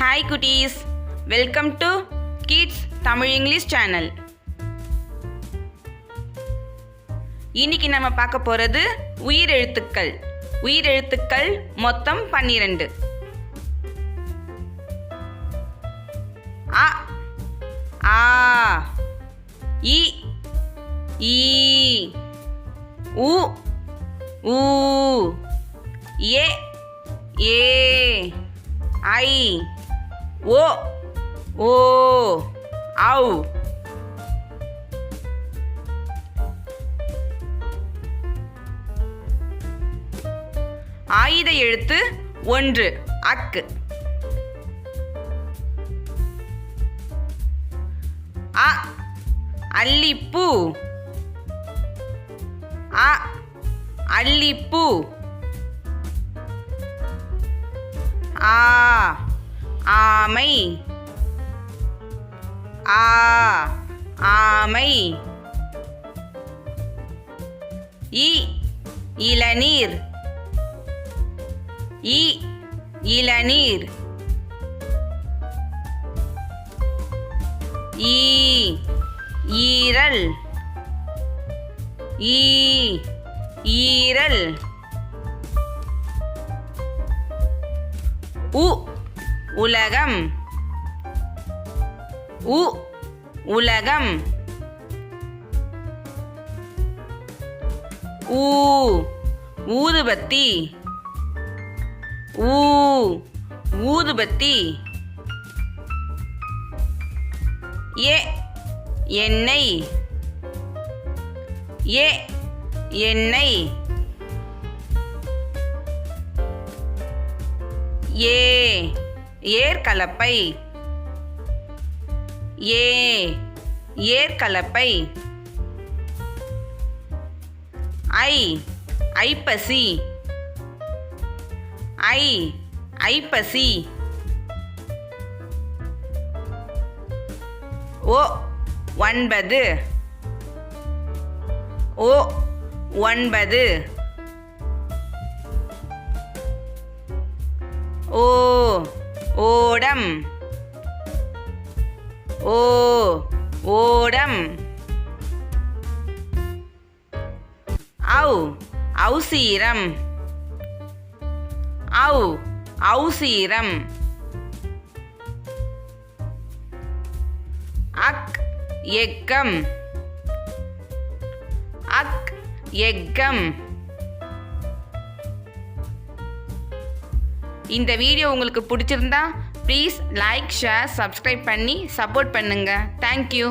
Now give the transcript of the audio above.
Hi cuties, welcome to Kids Tamil English channel. இன்னைக்கு நம்ம பார்க்க போறது உயிரெழுத்துக்கள். உயிரெழுத்துக்கள் மொத்தம் 12. அ ஆ இ ஈ உ ஊ ஏ ஏ ஐ ஓ ஓ ஔ ஆயுத எழுத்து 1 அக். அ அல்லிப்பூ அ அல்லிப்பூ. ஆ ஆமை ஆ ஆமை. இ இளநீர் இ இளநீர். ஈ ஈரல் ஈ ஈரல். உ உலகம் உ உலகம். ஊ ஊதுபத்தி ஊ ஊதுபத்தி. ஏ எண்ணெய் ஏ எண்ணெய். ஏ ஏர்கலப்பை ஏ ஏர்கலப்பை. ஐ ஐப்பசி ஐ ஐப்பசி. ஓ 9 ஓ 9. ஓ ஓடம் ஓ ஓடம். ஔ ஔசீரம் ஔ ஔசீரம். அக் எக்கம் அக் எக்கம். இந்த வீடியோ உங்களுக்கு பிடிச்சிருந்தா ப்ளீஸ் லைக் ஷேர் சப்ஸ்கிரைப் பண்ணி சப்போர்ட் பண்ணுங்க. தேங்க்யூ.